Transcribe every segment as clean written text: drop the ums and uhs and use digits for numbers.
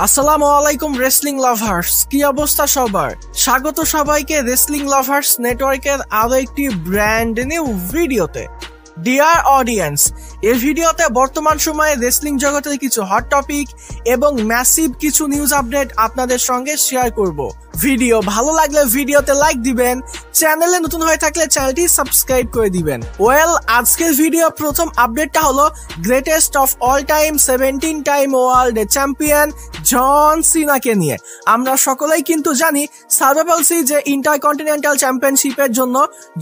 আসসালামু আলাইকুম wrestling lovers, কি অবস্থা সবার? স্বাগত সবাইকে রেসলিং লাভার্স নেটওয়ার্কের আরো একটি ব্র্যান্ড নিউ ভিডিওতে। ডিয়ার অডিয়েন্স, এই ভিডিওতে বর্তমান সময়ে রেসলিং জগতের কিছু হট টপিক এবং ম্যাসিভ কিছু নিউজ আপডেট আপনাদের সঙ্গে শেয়ার করব। ভিডিও ভালো লাগলে ভিডিওতে লাইক দিবেন, চ্যানেলে নতুন হয়ে থাকলে চ্যানেলটি সাবস্ক্রাইব করে দিবেন। আজকের ভিডিও প্রথম আপডেটটা হলো greatest of all time 17 time world champion John সিনাকে নিয়ে। আমরা সকলেই কিন্তু জানি সার্ভাইভাল সিরিজে ইন্টারকন্টিনেন্টাল চ্যাম্পিয়নশিপের জন্য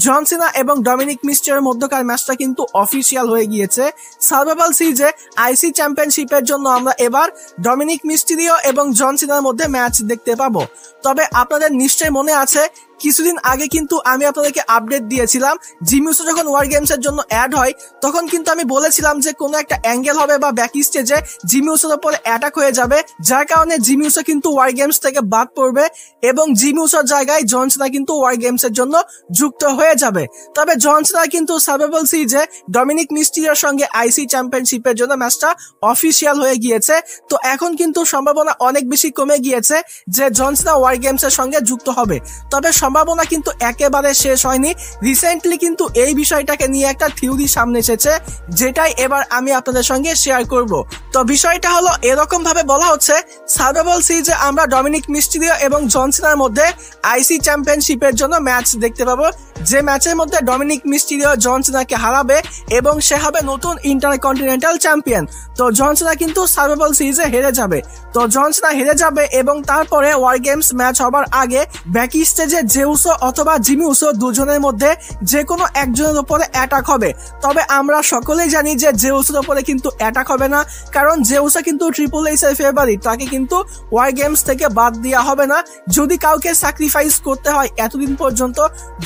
জন সিনা এবং ডমিনিক মিস্টিরিওর মধ্যকার ম্যাচটা কিন্তু অফিসিয়াল হয়ে গিয়েছে। সার্ভাইভাল সিরিজে আইসি চ্যাম্পিয়নশিপের জন্য আমরা এবার ডমিনিক মিস্টিরিও এবং জন সিনার মধ্যে ম্যাচ দেখতে পাবো। তবে আপনাদের নিশ্চয়ই মনে আছে কিছুদিন আগে কিন্তু আমি আপনাদেরকে আপডেট দিয়েছিলাম জিমি উসো যখন ওয়ার গেমস এর জন্য অ্যাড হয় তখন কিন্তু আমি বলেছিলাম যে কোনো একটা অ্যাঙ্গেল হবে বা ব্যাক স্টেজে জিমি উসোর উপরে অ্যাটাক হয়ে যাবে, যার কারণে জিমি উসো কিন্তু ওয়ার গেমস থেকে বাদ পড়বে এবং জিমি উসোর জায়গায় জন সিনা কিন্তু ওয়ার গেমস এর জন্য যুক্ত হয়ে যাবে। তবে জন সিনা কিন্তু সার্ভাইভাল সিরিজে ডমিনিক মিস্টিরিওর সঙ্গে আইসি চ্যাম্পিয়নশিপের জন্য ম্যাচটা অফিসিয়াল হয়ে গিয়েছে। তো এখন কিন্তু সম্ভাবনা অনেক বেশি কমে গিয়েছে যে জন সিনা ওয়ার গেমস এর সঙ্গে যুক্ত হবে। তবে সম্ভাবনা কিন্তু একেবারে শেষ হয়নি। রিসেন্টলি কিন্তু এই বিষয়টাকে নিয়ে একটা থিওরি সামনে এসেছে, যেটাই এবার আমি আপনাদের সঙ্গে শেয়ার করব। তো বিষয়টা হলো এরকম ভাবে বলা হচ্ছে সার্ভাইভাল সিরিজে আমরা ডমিনিক মিস্টিরিও এবং জন সিনার মধ্যে আইসি চ্যাম্পিয়নশিপের জন্য ম্যাচ দেখতে পাবো, যে ম্যাচের মধ্যে ডমিনিক মিস্টিরিও জন সিনাকে হারাবে এবং সে হবে নতুন ইন্টারকন্টিনেন্টাল চ্যাম্পিয়ন। তো জন সিনা কিন্তু সার্ভাইভাল সিরিজে হেরে যাবে। তো জন সিনা হেরে যাবে এবং তারপরে ওয়ার গেমস ম্যাচ হবার আগে ব্যাক স্টেজে জে উসো অথবা জিমি উসো দুজনের মধ্যে যে কোনো একজনের উপরে অ্যাটাক হবে। তবে আমরা সকলেই জানি যে জে উসোর উপরে কিন্তু অ্যাটাক হবে না, কারণ জে উসো কিন্তু ট্রিপল এইচ এর ফেভারিট, তাকে কিন্তু ওয়ার গেমস থেকে বাদ দেওয়া হবে না। যদি কাউকে স্যাক্রিফাইস করতে হয় এতদিন পর্যন্ত,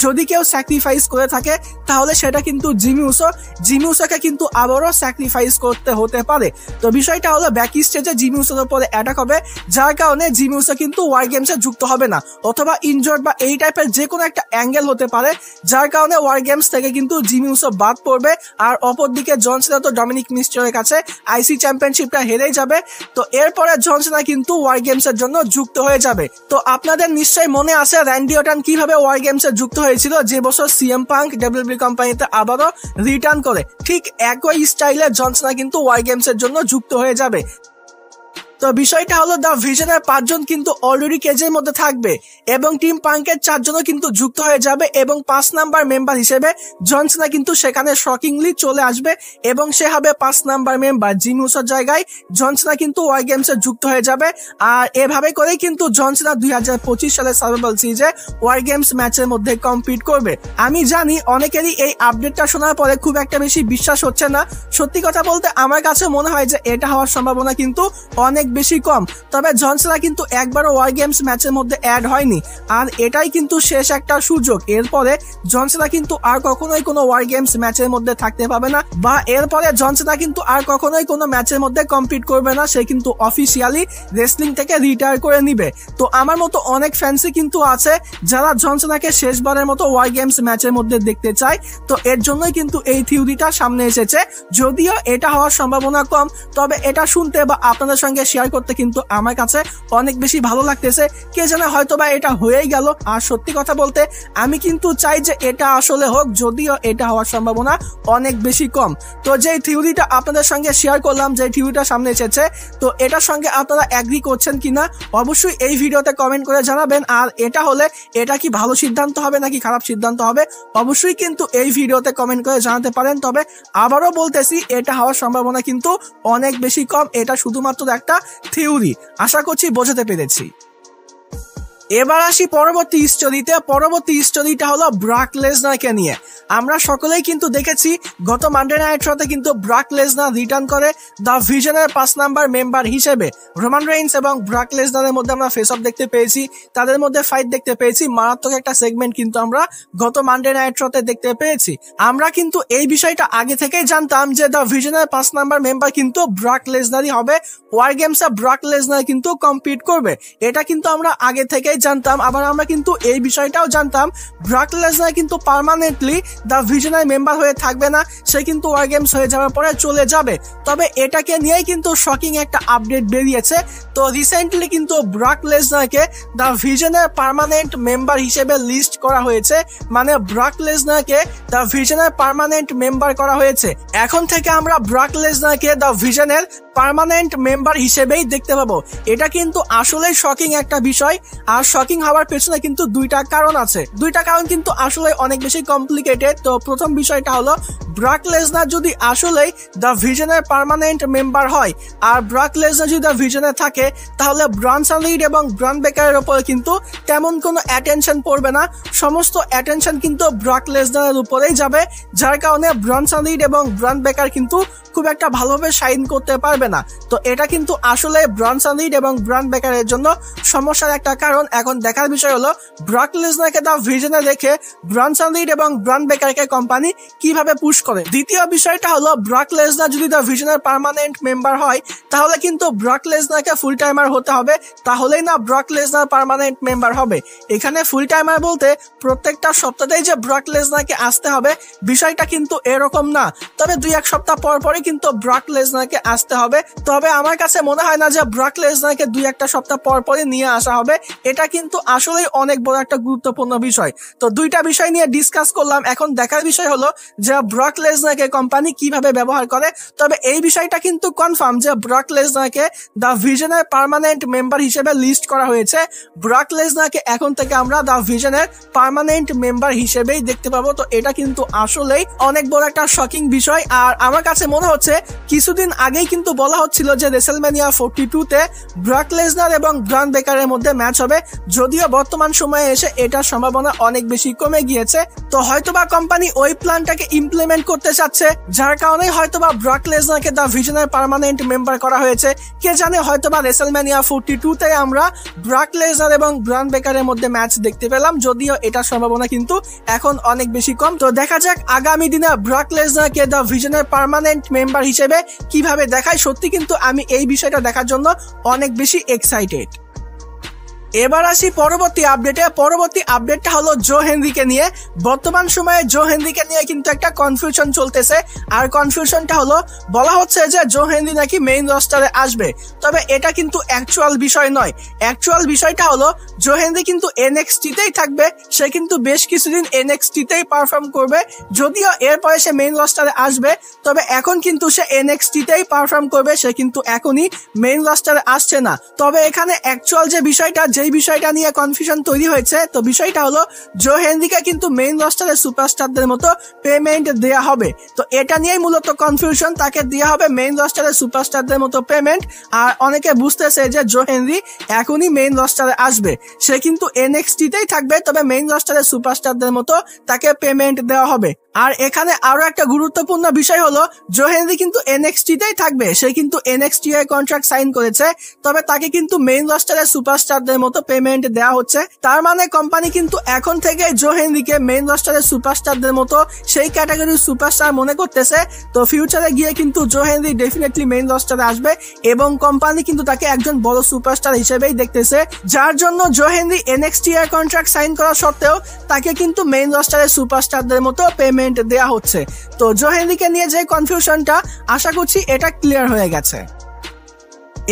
যদি কেউ স্যাক্রিফাইস করে থাকে তাহলে সেটা কিন্তু জিমি উসোকে কিন্তু আবারও স্যাক্রিফাইস করতে হতে পারে। তো বিষয়টা হলো ব্যাক স্টেজে জিমি উসোর উপরে অ্যাটাক হবে, যার কারণে জিমি উসো কিন্তু ওয়ার গেমসে যুক্ত হবে না, অথবা ইনজোর্ড বা এই টাইপের যে কোনো একটা অ্যাঙ্গেল হতে পারে, যার কারণে ওয়ার গেমস থেকে কিন্তু জিমি উসো বাদ পড়বে। আর অপরদিকে জন সিনা তো ডমিনিক মিস্টিরিওর কাছে আইসি চ্যাম্পিয়নশিপটা হেরেই যাবে। তো এরপরে জন সিনা কিন্তু ওয়ার গেমস এর জন্য যুক্ত হয়ে যাবে। তো আপনাদের নিশ্চয়ই মনে আছে র্যান্ডি অর্টন কিভাবে ওয়ার গেমস এ যুক্ত হয়েছিল যে বছর সিএম পাঙ্ক ডাব্লিউডাব্লিউই কোম্পানিতে আবারও রিটার্ন করে, ঠিক একই স্টাইলে জন সিনা কিন্তু ওয়ার গেমস এর জন্য যুক্ত হয়ে যাবে। তো বিষয়টা হলো দ্য ভিশনের 5 জন কিন্তু অলরেডি কেজের মধ্যে থাকবে এবং টিম পাঙ্কের 4 জনও কিন্তু যুক্ত হয়ে যাবে এবং 5 নাম্বার মেম্বার হিসেবে জন সিনা কিন্তু সেখানে শকিংলি চলে আসবে এবং সে হবে 5 নাম্বার মেম্বার। জিমি উসোর জায়গায় জন সিনা কিন্তু ওয়ার গেমসে যুক্ত হয়ে যাবে। আর এভাবে করেই কিন্তু জন সিনা 2025 সালে সার্ভাইভাল সিরিজে ওয়ার গেমস ম্যাচের মধ্যে কম্পিট করবে। আমি জানি অনেকেরই এই আপডেটটা শোনার পরে খুব একটা বেশি বিশ্বাস হচ্ছে না। সত্যি কথা বলতে আমার কাছে মনে হয় যে এটা হওয়ার সম্ভাবনা কিন্তু অনেক বেশি কম। তবে জন সিনা কিন্তু একবারও ওয়ার গেমস ম্যাচের মধ্যে অ্যাড হয়নি, আর এটাই কিন্তু শেষ একটা সুযোগ। এরপরে জন সিনা কিন্তু আর কখনোই কোনো ওয়ার গেমস ম্যাচের মধ্যে থাকতে পাবে না, বা এরপরে জন সিনা কিন্তু আর কখনোই কোনো ম্যাচের মধ্যে কম্পিট করবে না, সে কিন্তু অফিসিয়ালি রেসলিং থেকে রিটায়ার করে নিবে। তো আমার মতো অনেক ফ্যান্সই কিন্তু আছে যারা জন সিনাকে শেষবারের মতো ওয়ার গেমস ম্যাচের মধ্যে দেখতে চায়। তো এর জন্যই কিন্তু এই থিওরিটা সামনে এসেছে, যদিও এটা হওয়ার সম্ভাবনা কম। তবে এটা শুনতে বা আপনাদের সঙ্গে শেয়ার করতে কিন্তু আমার কাছে অনেক বেশি ভালো লাগতেছে। কে জানে হয়তোবা এটা হয়েই গেল। আর সত্যি কথা বলতে আমি কিন্তু চাই যে এটা আসলে হোক, যদিও এটা হওয়ার সম্ভাবনা অনেক বেশি কম। তো যে থিওরিটা আপনাদের সঙ্গে শেয়ার করলাম, যে থিওরিটা সামনে এসেছে, তো এটার সঙ্গে আপনারা এগ্রি করছেন কিনা অবশ্যই এই ভিডিওতে কমেন্ট করে জানাবেন। আর এটা হলে এটা কি ভালো সিদ্ধান্ত হবে নাকি খারাপ সিদ্ধান্ত হবে অবশ্যই কিন্তু এই ভিডিওতে কমেন্ট করে জানাতে পারেন। তবে আবারও বলতেছি এটা হওয়ার সম্ভাবনা কিন্তু অনেক বেশি কম। এটা শুধুমাত্র একটা থিওরি, আশা করছি বোঝাতে পেরেছি। এবার আসি পরবর্তী স্টোরিটা হলো ব্রক লেসনারকে নিয়ে। আমরা সকলেই কিন্তু দেখেছি গত মানডে নাইট শোতে কিন্তু ব্রক লেসনার রিটার্ন করে দ্য ভিশনের 5 নাম্বার মেম্বার হিসেবে। রোমান রেইন্স এবং ব্রক লেসনারের মধ্যে আমরা ফেস অফ দেখতে পেয়েছি, তাদের মধ্যে ফাইট দেখতে পেয়েছি, মারাত্মক একটা সেগমেন্ট কিন্তু আমরা গত মানডে নাইট শোতে দেখতে পেয়েছি। আমরা কিন্তু এই বিষয়টা আগে থেকেই জানতাম যে দ্য ভিশনের 5 নাম্বার মেম্বার কিন্তু ব্রক লেসনারই হবে। ওয়ার গেমসে ব্রক লেসনার কিন্তু কম্পিট করবে, এটা কিন্তু আমরা আগে থেকেই সকলেই জানতাম, আবার আমরা কিন্তু এই বিষয়টাও জানতাম ব্রক লেসনার কিন্তু পার্মানেন্টলি দ্য ভিশনের মেম্বার হয়ে থাকবে না, সে কিন্তু ওয়ার গেমস হয়ে যাওয়ার পরে চলে যাবে। তবে এটাকে নিয়েই কিন্তু শকিং একটা আপডেট বেরিয়েছে। তো রিসেন্টলি কিন্তু ব্রক লেসনারকে দ্য ভিশনের পার্মানেন্ট মেম্বার হিসেবে লিস্ট করা হয়েছে, মানে ব্রক লেসনারকে দ্য ভিশনের পার্মানেন্ট মেম্বার করা হয়েছে। এখন থেকে আমরা ব্রক লেসনারকে দ্য ভিশনের পার্মানেন্ট মেম্বার হিসেবেই দেখতে পাবো। এটা কিন্তু আসলে শকিং একটা বিষয়, আর শকিং হওয়ার পেছনে কিন্তু দুইটা কারণ আছে। দুইটা কারণ কিন্তু আসলে অনেক বেশি কমপ্লিকেটেড। তো প্রথম বিষয়টা হলো ব্রক লেসনার যদি আসলেই দ্য ভিশনের পার্মানেন্ট মেম্বার হয়, আর ব্রক লেসনার যদি দ্য ভিশনে থাকে, তাহলে ব্রনসন রিড এবং ব্রন বেকারের উপরে কিন্তু তেমন কোনো অ্যাটেনশন পড়বে না, সমস্ত অ্যাটেনশন কিন্তু ব্রক লেসনারের উপরেই যাবে, যার কারণে ব্রনসন রিড এবং ব্রন বেকার কিন্তু খুব একটা ভালোভাবে শাইন করতে পারবে না। তো এটা কিন্তু আসলে ব্রনসন রিড এবং ব্রন বেকারের জন্য সমস্যার একটা কারণ। এখন দেখার বিষয় হলো ব্রক লেসনারকে দ্য ভিশনে রেখে ব্রনসন রিড এবং ব্রন বেকারকে কোম্পানি কিভাবে পুশ করে। দ্বিতীয় বিষয়টা হলো ব্রক লেসনার যদি দ্য ভিশনের পার্মানেন্ট মেম্বার হয়, তাহলে কিন্তু ব্রক লেসনারকে ফুল টাইমার হতে হবে, তাহলেই না ব্রক লেসনার পার্মানেন্ট মেম্বার হবে। এখানে ফুল টাইমার বলতে প্রত্যেকটা সপ্তাহেই যে ব্রক লেসনারকে আসতে হবে বিষয়টা কিন্তু এরকম না, তবে 2-1 সপ্তাহ পর পরই কিন্তু ব্রক লেসনারকে আসতে হবে। তবে আমার কাছে মনে হয় না যে ব্রক লেসনারকে 2-1 সপ্তাহ পর পরই নিয়ে আসা হবে। এটা কিন্তু আসলেই অনেক বড় একটা গুরুত্বপূর্ণ বিষয়। তো দুইটা বিষয় নিয়ে ডিসকাস করলাম। এখন দেখার বিষয় হলো যে ব্রক লেসনারকে কোম্পানি কিভাবে ব্যবহার করে। তবে এই বিষয়টা কিন্তু কনফার্ম যে ব্রক লেসনারকে দ্য ভিশনের পার্মানেন্ট মেম্বার হিসেবে লিস্ট করা হয়েছে। ব্রক লেসনারকে এখন থেকে আমরা দ্য ভিশনের পার্মানেন্ট মেম্বার হিসেবেই দেখতে পাবো। তো এটা কিন্তু আসলেই অনেক বড় একটা শকিং বিষয়। আর আমার কাছে মনে হচ্ছে কিছুদিন আগেই কিন্তু বলা হচ্ছিল যে রেসেলম্যানিয়া 42 তে ব্রক লেসনার এবং ব্রন বেকারের মধ্যে ম্যাচ হবে, যদিও বর্তমান সময়ে এসে এটার সম্ভাবনা অনেক বেশি কমে গিয়েছে। তো হয়তোবা কোম্পানি ওই প্ল্যানটাকে ইমপ্লিমেন্ট করতে চাচ্ছে, যার কারণে হয়তোবা ব্রক লেসনারকে দ্য ভিশনের পার্মানেন্ট মেম্বার করা হয়েছে। কে জানে, হয়তোবা রেসেলম্যানিয়া 42 তে আমরা ব্রক লেসনার এবং ব্রন বেকারের মধ্যে ম্যাচ দেখতে পেলাম, যদিও এটার সম্ভাবনা কিন্তু এখন অনেক বেশি কম। তো দেখা যাক আগামী দিনে ব্রক লেসনারকে দ্য ভিশনের পার্মানেন্ট মেম্বার হিসেবে কিভাবে দেখায়। সত্যি কিন্তু আমি এই বিষয়টা দেখার জন্য অনেক বেশি এক্সাইটেড। এবার আসি পরবর্তী আপডেটে। পরবর্তী আপডেটটা হলো জো হেনরিকে নিয়ে। বর্তমান সময়ে জো হেনরিকে নিয়ে কিন্তু একটা কনফিউশন চলতেছে, আর কনফিউশনটা হলো বলা হচ্ছে যে জো হেনরি নাকি মেইন রস্টারে আসবে। তবে এটা কিন্তু অ্যাকচুয়াল বিষয় নয়। অ্যাকচুয়াল বিষয়টা হলো জো হেনরি কিন্তু এনএক্সটি তেই থাকবে, সে কিন্তু বেশ কিছুদিন এনএক্সটি তেই পারফর্ম করবে, যদিও এরপরে সে মেইন রস্টারে আসবে। তবে এখন কিন্তু সে এনএক্সটি তেই পারফর্ম করবে, সে কিন্তু এখনই মেইন রস্টারে আসছে না। তবে এখানে অ্যাকচুয়াল যে বিষয়টা, যেই বিষয়টা নিয়ে কনফিউশন তৈরি হয়েছে, তো বিষয়টা হলো জো হেনরিকে কিন্তু মেইন রস্টারের সুপারস্টারদের মতো পেমেন্ট দেয়া হবে। তো এটা নিয়েই মূলত কনফিউশন, তাকে দেয়া হবে মেইন রস্টারের সুপারস্টারদের মতো পেমেন্ট। আর অনেকে বুঝতেছে যে জো হেনরি এখনই মেইন রস্টারে আসবে, সে কিন্তু এনএক্সটি তেই থাকবে, তবে মেইন রস্টারের সুপারস্টারদের মতো তাকে পেমেন্ট দেওয়া হবে। আর এখানে আরো একটা গুরুত্বপূর্ণ বিষয় হলো জো হেনরি কিন্তু এনএক্সটি তেই থাকবে, সে কিন্তু এনএক্সটি এর কন্ট্রাক্ট সাইন করেছে, তবে তাকে কিন্তু মেইন রস্টারের সুপারস্টারদের মতো পেমেন্ট দেওয়া হচ্ছে। তার মানে কোম্পানি কিন্তু এখন থেকে জো হেনরিকে মেইন রস্টারের সুপারস্টারদের মতো সেই ক্যাটাগরির সুপারস্টার মনে করতেছে। তো ফিউচারে গিয়ে কিন্তু জো হেনরি ডেফিনেটলি মেইন রস্টারে আসবে, এবং কোম্পানি কিন্তু তাকে একজন বড় সুপারস্টার হিসেবেই দেখতেছে, যার জন্য জো হেনরি এনএক্সটি এর কন্ট্রাক্ট সাইন করা সত্ত্বেও তাকে কিন্তু মেইন রস্টারের সুপারস্টারদের মতো পেমেন্ট দেয়া হচ্ছে। তো জো হেনরিকে নিয়ে যে কনফিউশনটা, আশা করছি এটা ক্লিয়ার হয়ে গেছে।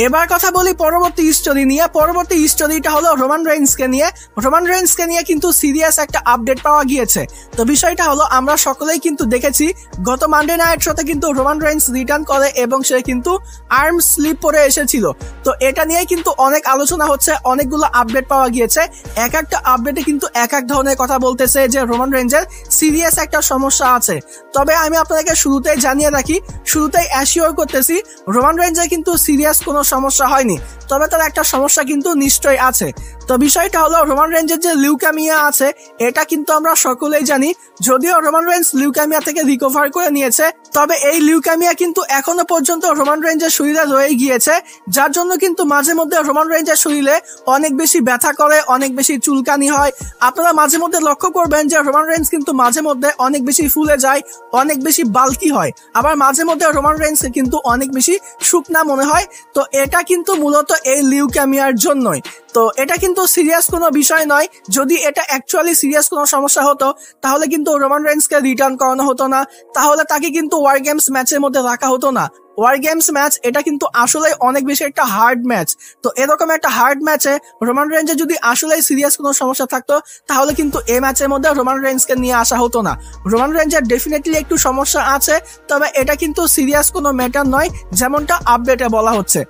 এবার কথা বলি পরবর্তী স্টোরি নিয়ে। পরবর্তী স্টোরিটা হলো রোমান রেইন্সকে নিয়ে। রোমান রেইন্সকে নিয়ে কিন্তু সিরিয়াস একটা আপডেট পাওয়া গিয়েছে। তো বিষয়টা হলো আমরা সকলেই কিন্তু দেখেছি গত মানডে নাইট শোতে কিন্তু রোমান রেইন্স রিটার্ন করে এবং সে কিন্তু আর্ম স্লিপ পরে এসেছিল। তো এটা নিয়ে কিন্তু অনেক আলোচনা হচ্ছে, অনেকগুলো আপডেট পাওয়া গিয়েছে। এক একটা আপডেটে কিন্তু এক এক ধরনের কথা বলতেছে যে রোমান রেইন্সের সিরিয়াস একটা সমস্যা আছে। তবে আমি আপনাদেরকে শুরুতেই জানিয়ে রাখি, শুরুতেই অ্যাসিওর করতেছি রোমান রেইন্সের কিন্তু সিরিয়াস কোনো সমস্যা হয়নি, তবে তার একটা সমস্যা কিন্তু নিশ্চয়ই আছে। তো বিষয়টা হলো রোমান রেইন্সের যে লিউকেমিয়া আছে, এটা কিন্তু আমরা সকলেই জানি। যদিও রোমান রেইন্স লিউকেমিয়া থেকে রিকভার করে নিয়েছে, তবে এই লিউকেমিয়া কিন্তু এখনো পর্যন্ত রোমান রেইন্সের শরীরে রয়ে গিয়েছে, যার জন্য কিন্তু মাঝে মধ্যে রোমান রেইন্সের শরীরে অনেক বেশি ব্যথা করে, অনেক বেশি চুলকানি হয়। আপনারা মাঝে মধ্যে লক্ষ্য করবেন যে রোমান রেইন্স কিন্তু মাঝে মধ্যে অনেক বেশি ফুলে যায়, অনেক বেশি বাল্কি হয়, আবার মাঝে মধ্যে রোমান রেইন্স কিন্তু অনেক বেশি শুকনা মনে হয়। তো এটা কিন্তু মূলত এই লিউকেমিয়ার জন্যই। তো এটা কিন্তু সিরিয়াস কোনো বিষয় নয়। যদি এটা অ্যাকচুয়ালি সিরিয়াস কোনো সমস্যা হতো তাহলে কিন্তু রোমান রেইন্সকে রিটার্ন করানো হতো না, তাহলে তাকে কিন্তু ওয়ার গেমস ম্যাচের মধ্যে রাখা হতো না। ওয়ার গেমস ম্যাচ এটা কিন্তু আসলে অনেক বেশি একটা হার্ড ম্যাচ। তো এরকম একটা হার্ড ম্যাচে রোমান রেইন্সের যদি আসলে সিরিয়াস কোনো সমস্যা থাকতো তাহলে কিন্তু এই ম্যাচের মধ্যে রোমান রেইন্সকে নিয়ে আসা হতো না। রোমান রেইন্সের ডেফিনেটলি একটু সমস্যা আছে, তবে এটা কিন্তু সিরিয়াস কোনো ম্যাটার নয় যেমনটা আপডেটে বলা হচ্ছে।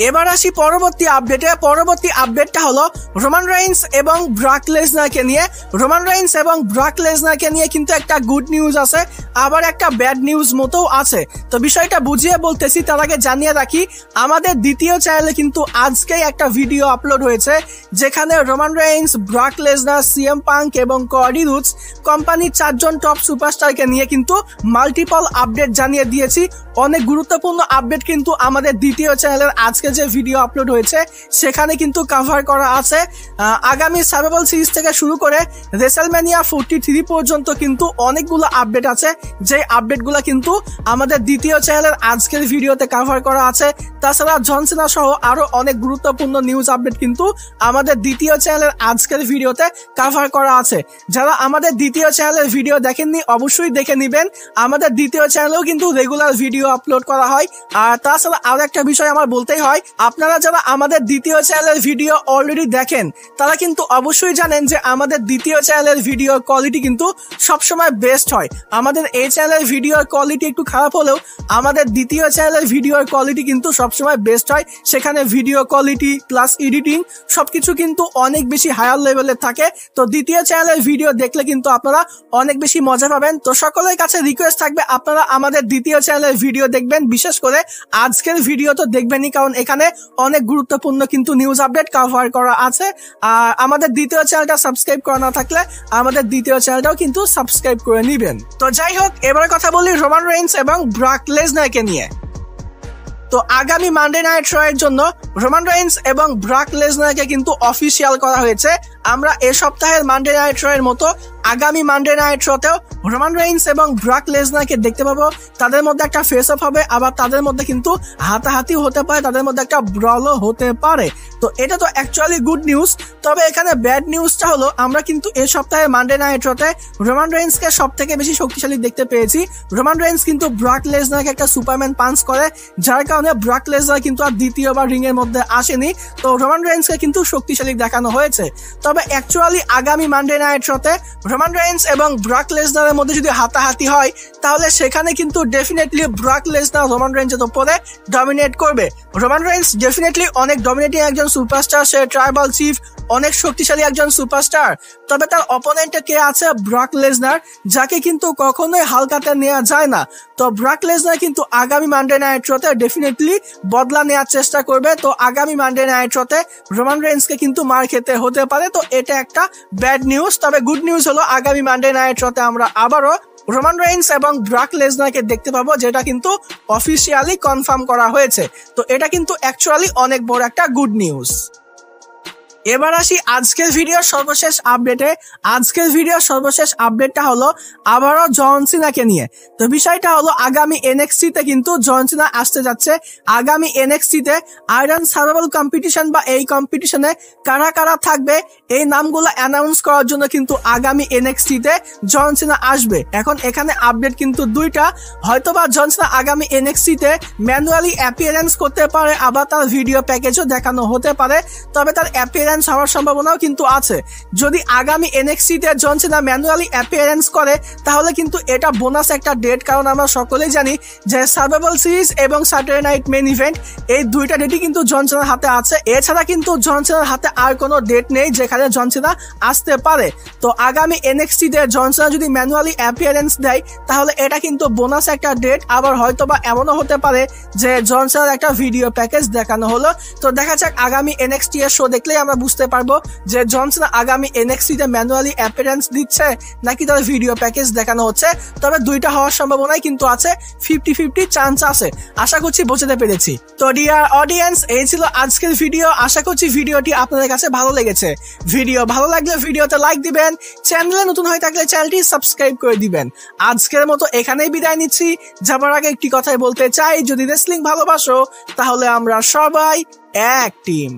এবার আসি পরবর্তী আপডেটে। পরবর্তী আপডেটটা হলো রোমান রেইন্স এবং ব্রক লেসনারকে নিয়ে। রোমান রেইন্স এবং ব্রক লেসনারকে নিয়ে কিন্তু একটা গুড নিউজ আছে, আবার একটা ব্যাড নিউজ মতোও আছে। তো বিষয়টা বুঝিয়ে বলতেছি, তার আগে জানিয়ে রাখি আমাদের দ্বিতীয় চ্যানেলে কিন্তু আজকেই একটা ভিডিও আপলোড হয়েছে যেখানে Roman Reigns, Brock Lesnar, CM punk এবং কডি রুডস কোম্পানির 4 জন টপ সুপারস্টারকে নিয়ে কিন্তু মাল্টিপল আপডেট জানিয়ে দিয়েছি। অনেক গুরুত্বপূর্ণ আপডেট কিন্তু আমাদের দ্বিতীয় চ্যানেলের আজকে যে ভিডিও আপলোড হয়েছে সেখানে কিন্তু কভার করা আছে। আগামী সার্ভাইভাল সিরিজ থেকে শুরু করে রেসেলম্যানিয়া 43 পর্যন্ত কিন্তু অনেকগুলো আপডেট আছে, যে আপডেটগুলো কিন্তু আমাদের দ্বিতীয় চ্যানেলের আজকের ভিডিওতে কভার করা আছে। তাছাড়া জন সিনা সহ আরো অনেক গুরুত্বপূর্ণ নিউজ আপডেট কিন্তু আমাদের দ্বিতীয় চ্যানেলের আজকের ভিডিওতে কভার করা আছে। যারা আমাদের দ্বিতীয় চ্যানেলের ভিডিও দেখেননি অবশ্যই দেখে নিবেন। আমাদের দ্বিতীয় চ্যানেলেও কিন্তু রেগুলার ভিডিও আপলোড করা হয়। আর তাছাড়া আরো একটা বিষয় আমার বলতেই হয়, আপনারা যারা আমাদের দ্বিতীয় চ্যানেলের ভিডিও অলরেডি দেখেন তারা কিন্তু অবশ্যই জানেন যে আমাদের দ্বিতীয় চ্যানেলের ভিডিও কোয়ালিটি কিন্তু সবসময় বেস্ট হয়। আমাদের এই চ্যানেলের ভিডিওর কোয়ালিটি একটু খারাপ হলেও আমাদের দ্বিতীয় চ্যানেলের ভিডিওর কোয়ালিটি কিন্তু সবসময় বেস্ট হয়। সেখানে ভিডিও কোয়ালিটি প্লাস এডিটিং সবকিছু কিন্তু অনেক বেশি হায়ার লেভেলের থাকে। তো দ্বিতীয় চ্যানেলের ভিডিও দেখলে কিন্তু আপনারা অনেক বেশি মজা পাবেন। তো সকলের কাছে রিকোয়েস্ট থাকবে আপনারা আমাদের দ্বিতীয় চ্যানেলের ভিডিও দেখবেন, বিশেষ করে আজকের ভিডিও তো দেখবেনই, কারণ এখানে অনেক গুরুত্বপূর্ণ কিন্তু নিউজ আপডেট কভার করা আছে। আর আমাদের দ্বিতীয় চ্যানেলটা সাবস্ক্রাইব করা না থাকলে আমাদের দ্বিতীয় চ্যানেলটাও কিন্তু সাবস্ক্রাইব করে নিবেন। তো যাই হোক, এবার কথা বলি রোমান রেইন্স এবং ব্রক লেসনারকে নিয়ে। তো আগামী মানডে নাইট র এর জন্য রোমান রেইন্স এবং ব্রক লেসনারকে কিন্তু অফিসিয়াল করা হয়েছে। আমরা এ সপ্তাহের মানডে নাইট র এর মতো আগামী মানডে নাইট রতেও রোমান রেইন্স এবং ব্রক লেসনারকে দেখতে পাবো। তাদের মধ্যে একটা ফেস অফ হবে, আবার তাদের মধ্যে কিন্তু হাতাহাতিও হতে পারে, তাদের মধ্যে একটা ব্রলও হতে পারে। তো এটা তো অ্যাকচুয়ালি গুড নিউজ। তবে এখানে ব্যাড নিউজটা হলো আমরা কিন্তু এই সপ্তাহে মানডে নাইট রতে রোমান রেইন্সকে সব থেকে বেশি শক্তিশালী দেখতে পেয়েছি। রোমান রেইন্স কিন্তু ব্রক লেসনারকে একটা সুপারম্যান পাঞ্চ করে, যার কারণে ব্রক লেসনার কিন্তু আর দ্বিতীয়বার রিং এর মধ্যে আসেনি। তো রোমান রেইন্সকে কিন্তু শক্তিশালী দেখানো হয়েছে। তবে অ্যাকচুয়ালি আগামী মানডে নাইট রতে রোমান রেইন্স এবং ব্রক লেসনারের মধ্যে যদি হাতাহাতি হয় তাহলে সেখানে কিন্তু ডেফিনেটলি ব্রক লেসনার রোমান রেইন্সের উপরে ডমিনেট করবে। রোমান রেইন্স ডেফিনেটলি অনেক ডমিনেটিং একজন সুপারস্টার, সে ট্রাইবাল চিফ, অনেক শক্তিশালী একজন সুপারস্টার। তবে তার অপোনেন্টে কে আছে? ব্রক লেসনার, যাকে কিন্তু কখনোই হালকাতে নেওয়া যায় না। তো ব্রক লেসনার কিন্তু আগামী মানডে নাইট রতে ডেফিনেটলি বদলা নেওয়ার চেষ্টা করবে। তো আগামী মানডে নাইট রতে রোমান রেইন্সকে কিন্তু মার খেতে হতে পারে। তো এটা একটা ব্যাড নিউজ। তবে গুড নিউজ হলো আগামী মানডে নাইট রতে আমরা আবারও রোমান রেইন্স এবং ব্রক লেসনারকে দেখতে পাবো, যেটা কিন্তু অফিসিয়ালি কনফার্ম করা হয়েছে। তো এটা কিন্তু অ্যাকচুয়ালি অনেক বড় একটা গুড নিউজ। এবার আসি আজকের ভিডিওর সর্বশেষ আপডেটে। আজকের ভিডিওর সর্বশেষ আপডেটটা হলো আবারও জন সিনাকে নিয়ে। তো বিষয়টা হলো আগামী এনএক্সটি তে কিন্তু জন সিনা আসতে যাচ্ছে। আগামী এনএক্সটি তে আয়রন সার্ভাইভাল কম্পিটিশন বা এই কম্পিটিশনে কারা কারা থাকবে এই নামগুলো অ্যানাউন্স করার জন্য কিন্তু আগামী এনএক্সটি তে জন সিনা আসবে। এখন এখানে আপডেট কিন্তু দুইটা, হয়তোবা জন সিনা আগামী এনএক্সটি তে ম্যানুয়ালি অ্যাপিয়ারেন্স করতে পারে, আবার তার ভিডিও প্যাকেজও দেখানো হতে পারে। তবে তার অ্যাপিয়ারেন্স হওয়ার সম্ভাবনাও কিন্তু আছে। যদি আগামী এনএক্সটি তে জন সিনা ম্যানুয়ালি অ্যাপিয়ারেন্স করে তাহলে কিন্তু এটা বোনাস একটা ডেট, কারণ আমরা সকলেই জানি যে সার্ভাইভাল সিরিজ এবং স্যাটারডে নাইট মেইন ইভেন্ট এই দুইটা ডেটই কিন্তু জন সিনার হাতে আছে। এছাড়া কিন্তু জন সিনার হাতে আর কোনো ডেট নেই যেখানে জন সিনা আসতে পারে। তো আগামী এনএক্সটি তে জন সিনা যদি ম্যানুয়ালি অ্যাপিয়ারেন্স দেয় তাহলে এটা কিন্তু বোনাস একটা ডেট। আবার হয়তোবা এমনও হতে পারে যে জন সিনার একটা ভিডিও প্যাকেজ দেখানো হলো। তো দেখা যাক আগামী এনএক্সটি এর শো দেখলেই আমরা বুঝতে পারবো যে জন সিনা আগামী এনএক্সটি তে ম্যানুয়ালি অ্যাপিয়ারেন্স দিচ্ছে নাকি তার ভিডিও প্যাকেজ দেখানো হচ্ছে। তবে দুইটা হওয়ার সম্ভাবনাই কিন্তু আছে, 50-50 চান্স আছে। আশা করছি বোঝাতে পেরেছি। তো ডিয়ার অডিয়েন্স, এই ছিল আজকের ভিডিও। আশা করছি ভিডিওটি আপনাদের কাছে ভালো লেগেছে। ভিডিও ভালো লাগলে ভিডিওতে লাইক দিবেন, চ্যানেলে নতুন হয়ে থাকলে চ্যানেলটি সাবস্ক্রাইব করে দিবেন। আজকের মতো এখানেই বিদায় নিচ্ছি। যাবার আগে একটি কথাই বলতে চাই, যদি রেসলিং ভালোবাসো তাহলে আমরা সবাই এক টিম।